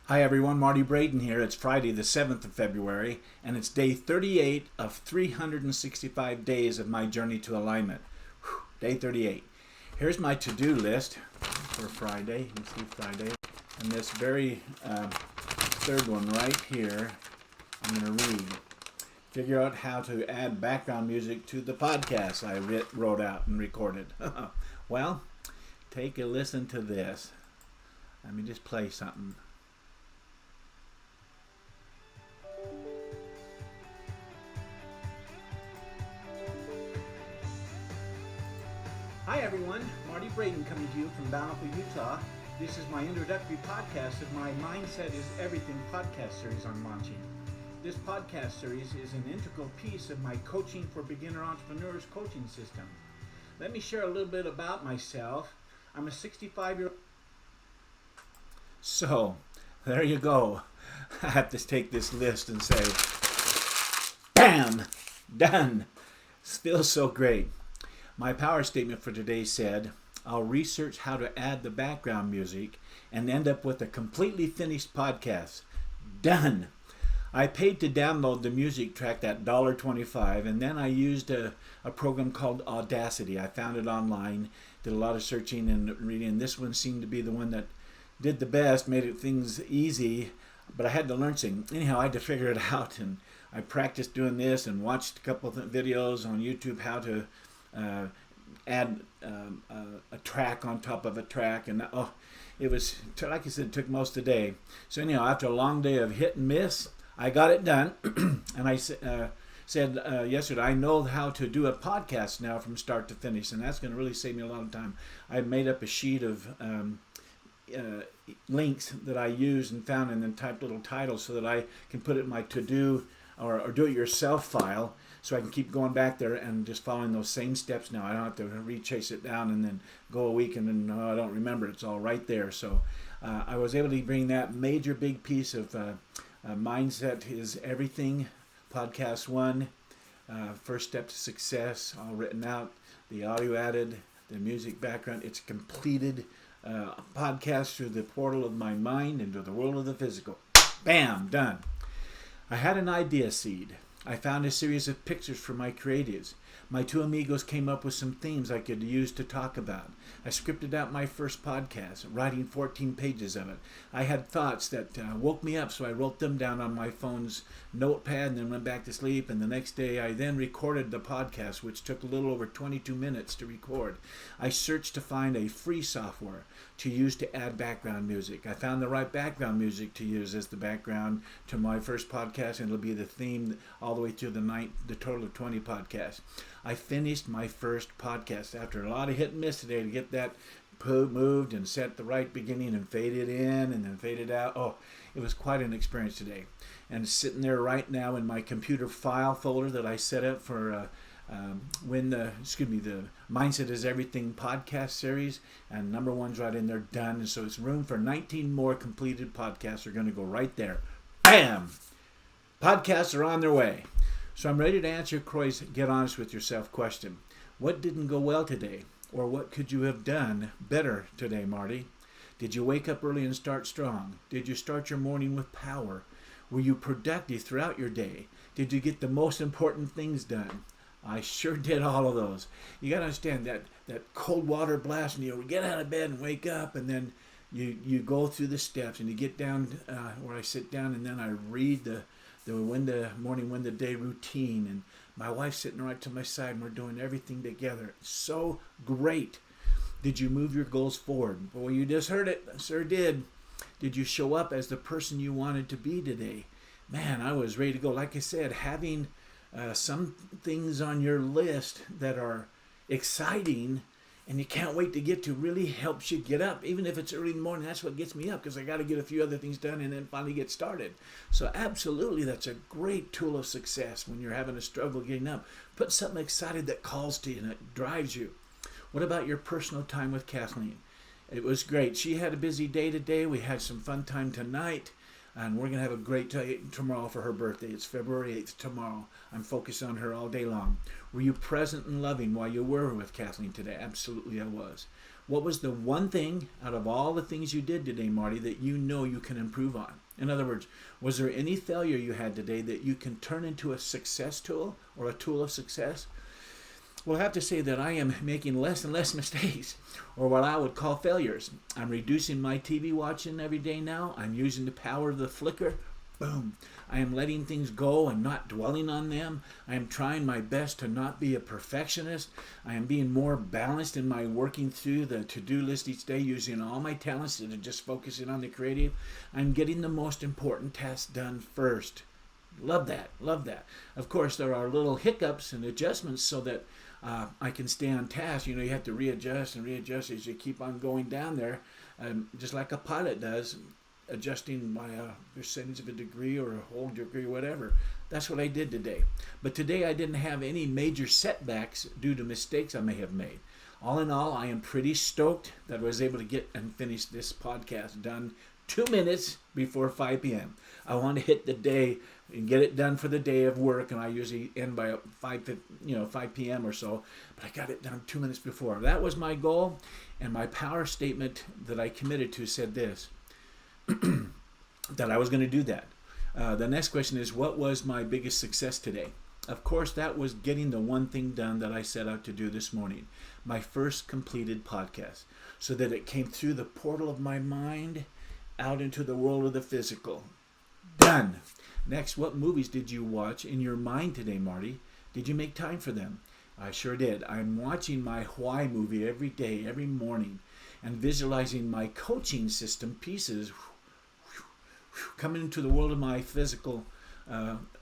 Hi everyone, Marty Braden here. It's Friday the 7th of February and it's day 38 of 365 days of my journey to alignment. Whew, day 38. Here's my to-do list for Friday. Let's see Friday. And this very third one right here, I'm going to read. Figure out how to add background music to the podcast I wrote out and recorded. Well, take a listen to this. Let me just play something. Hi everyone, Marty Braden coming to you from Bountiful, Utah. This is my introductory podcast of my Mindset is Everything podcast series I'm launching. This podcast series is an integral piece of my Coaching for Beginner Entrepreneurs coaching system. Let me share a little bit about myself. I'm a 65-year-old. So, there you go. I have to take this list and say, bam, done. It feels so great. My power statement for today said, I'll research how to add the background music and end up with a completely finished podcast. Done. I paid to download the music track at $1.25 and then I used a program called Audacity. I found it online, did a lot of searching and reading. This one seemed to be the one that did the best, made things easy, but I had to learn something. Anyhow, I had to figure it out and I practiced doing this and watched a couple of videos on YouTube how to add a track on top of a track, and it was, like I said, it took most of the day. So anyhow, after a long day of hit and miss, I got it done. And I said yesterday, I know how to do a podcast now from start to finish, and that's going to really save me a lot of time. I made up a sheet of links that I use and found, and then typed little titles so that I can put it in my to-do or do-it-yourself file, so I can keep going back there and just following those same steps now. I don't have to re-chase it down and then go a week and then I don't remember. It's all right there. So I was able to bring that major big piece of Mindset is Everything, Podcast 1, First Step to Success, all written out, the audio added, the music background. It's a completed podcast through the portal of my mind into the world of the physical. Bam, done. I had an idea seed. I found a series of pictures for my creatives. My two amigos came up with some themes I could use to talk about. I scripted out my first podcast, writing 14 pages of it. I had thoughts that woke me up, so I wrote them down on my phone's notepad and then went back to sleep. And the next day I then recorded the podcast, which took a little over 22 minutes to record. I searched to find a free software to use to add background music. I found the right background music to use as the background to my first podcast, and it'll be the theme all the way through the total of 20 podcasts. I finished my first podcast after a lot of hit and miss today to get that moved and set the right beginning and faded in and then faded out. Oh, it was quite an experience today. And it's sitting there right now in my computer file folder that I set up for the Mindset is Everything podcast series, and number one's right in there, done. And so it's room for 19 more completed podcasts. Are going to go right there. Bam! Podcasts are on their way. So I'm ready to answer Croy's Get Honest with Yourself question. What didn't go well today? Or what could you have done better today, Marty? Did you wake up early and start strong? Did you start your morning with power? Were you productive throughout your day? Did you get the most important things done? I sure did all of those. You got to understand that cold water blast, and you get out of bed and wake up, and then you go through the steps, and you get down where I sit down, and then I read the morning win the day routine, and my wife's sitting right to my side and we're doing everything together. It's so great. Did you move your goals forward? Well, you just heard it. I sure did. Did you show up as the person you wanted to be today? Man, I was ready to go. Like I said, having some things on your list that are exciting and you can't wait to get to really helps you get up. Even if it's early in the morning, that's what gets me up, because I got to get a few other things done and then finally get started. So absolutely, that's a great tool of success when you're having a struggle getting up. Put something excited that calls to you and it drives you. What about your personal time with Kathleen? It was great. She had a busy day today. We had some fun time tonight. And we're going to have a great day tomorrow for her birthday. It's February 8th tomorrow. I'm focused on her all day long. Were you present and loving while you were with Kathleen today? Absolutely I was. What was the one thing out of all the things you did today, Marty, that you know you can improve on? In other words, was there any failure you had today that you can turn into a success tool or a tool of success? Well, I have to say that I am making less and less mistakes, or what I would call failures. I'm reducing my TV watching every day now. I'm using the power of the flicker. Boom. I am letting things go and not dwelling on them. I am trying my best to not be a perfectionist. I am being more balanced in my working through the to-do list each day, using all my talents instead of just focusing on the creative. I'm getting the most important tasks done first. Love that. Love that. Of course, there are little hiccups and adjustments so that I can stay on task. You have to readjust and readjust as you keep on going down there, just like a pilot does, adjusting by a percentage of a degree or a whole degree, whatever. That's what I did today. But today I didn't have any major setbacks due to mistakes I may have made. All in all, I am pretty stoked that I was able to get and finish this podcast done 2 minutes before 5 p.m. I want to hit the day and get it done for the day of work, and I usually end by 5 p.m. or so, but I got it done 2 minutes before. That was my goal, and my power statement that I committed to said this, that I was going to do that. The next question is, what was my biggest success today? Of course, that was getting the one thing done that I set out to do this morning, my first completed podcast, so that it came through the portal of my mind out into the world of the physical. Done. Next, what movies did you watch in your mind today, Marty? Did you make time for them? I sure did. I'm watching my why movie every day, every morning, and visualizing my coaching system pieces coming into the world of my physical.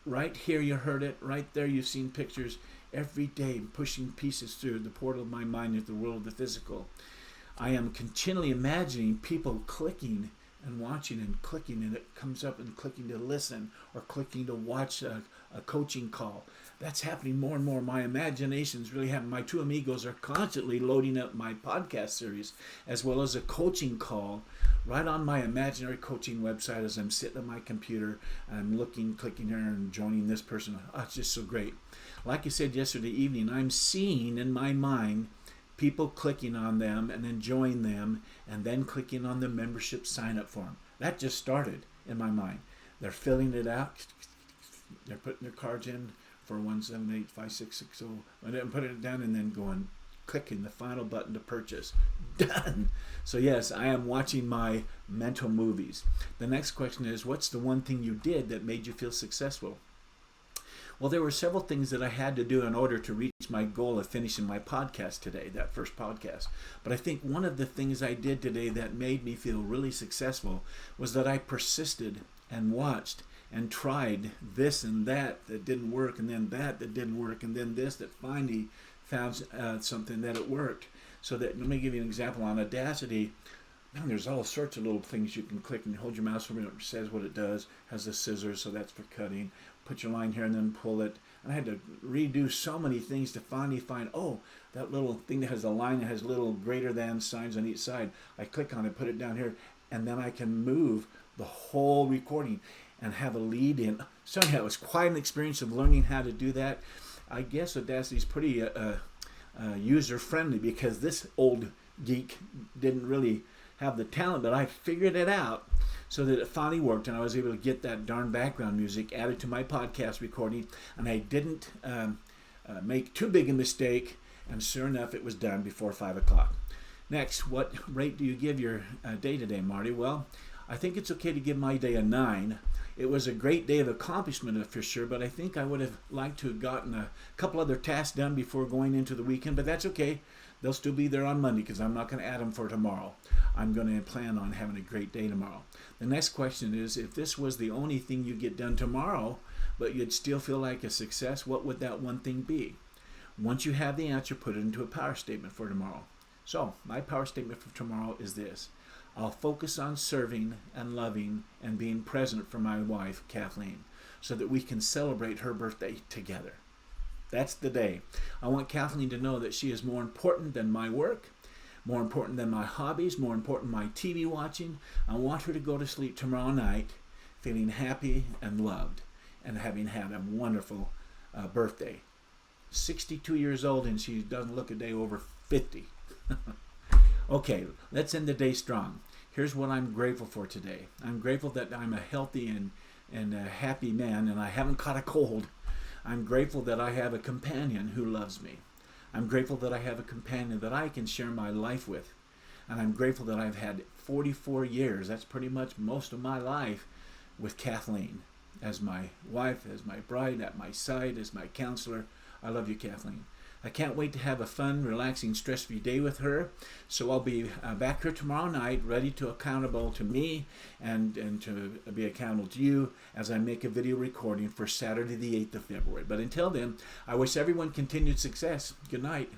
Right here you heard it, right there you've seen pictures. Every day pushing pieces through the portal of my mind into the world of the physical. I am continually imagining people clicking and watching and clicking, and it comes up and clicking to listen or clicking to watch a coaching call. That's happening more and more. My imagination's really happening. My two amigos are constantly loading up my podcast series as well as a coaching call right on my imaginary coaching website as I'm sitting at my computer and I'm looking, clicking here and joining this person. Oh, it's just so great. Like I said yesterday evening, I'm seeing in my mind people clicking on them and enjoying them and then clicking on the membership sign up form. That just started in my mind. They're filling it out. They're putting their cards in for 1785660 and then putting it down and then going, clicking the final button to purchase. Done. So yes, I am watching my mental movies. The next question is, what's the one thing you did that made you feel successful? Well, there were several things that I had to do in order to reach my goal of finishing my podcast today, that first podcast. But I think one of the things I did today that made me feel really successful was that I persisted and watched and tried this and that didn't work, and then that didn't work, and then this that finally found something that it worked. So that, let me give you an example. On Audacity, man, there's all sorts of little things you can click and hold your mouse over it. It says what it does, has the scissors, so that's for cutting. Put your line here and then pull it. And I had to redo so many things to finally find, oh, that little thing that has a line that has little greater than signs on each side. I click on it, put it down here, and then I can move the whole recording and have a lead in. So yeah, it was quite an experience of learning how to do that. I guess Audacity is pretty user-friendly because this old geek didn't really have the talent, but I figured it out so that it finally worked, and I was able to get that darn background music added to my podcast recording, and I didn't make too big a mistake, and sure enough, it was done before 5 o'clock. Next, what rate do you give your day today, Marty? Well, I think it's okay to give my day a 9. It was a great day of accomplishment for sure, but I think I would have liked to have gotten a couple other tasks done before going into the weekend, but that's okay. They'll still be there on Monday because I'm not going to add them for tomorrow. I'm going to plan on having a great day tomorrow. The next question is, if this was the only thing you get done tomorrow, but you'd still feel like a success, what would that one thing be? Once you have the answer, put it into a power statement for tomorrow. So, my power statement for tomorrow is this. I'll focus on serving and loving and being present for my wife, Kathleen, so that we can celebrate her birthday together. That's the day. I want Kathleen to know that she is more important than my work, more important than my hobbies, more important than my TV watching. I want her to go to sleep tomorrow night feeling happy and loved and having had a wonderful birthday. 62 years old, and she doesn't look a day over 50. Okay, let's end the day strong. Here's what I'm grateful for today. I'm grateful that I'm a healthy and a happy man and I haven't caught a cold. I'm grateful that I have a companion who loves me. I'm grateful that I have a companion that I can share my life with. And I'm grateful that I've had 44 years, that's pretty much most of my life, with Kathleen as my wife, as my bride, at my side, as my counselor. I love you, Kathleen. I can't wait to have a fun, relaxing, stress-free day with her. So I'll be back here tomorrow night, ready to accountable to me and to be accountable to you as I make a video recording for Saturday the 8th of February. But until then, I wish everyone continued success. Good night.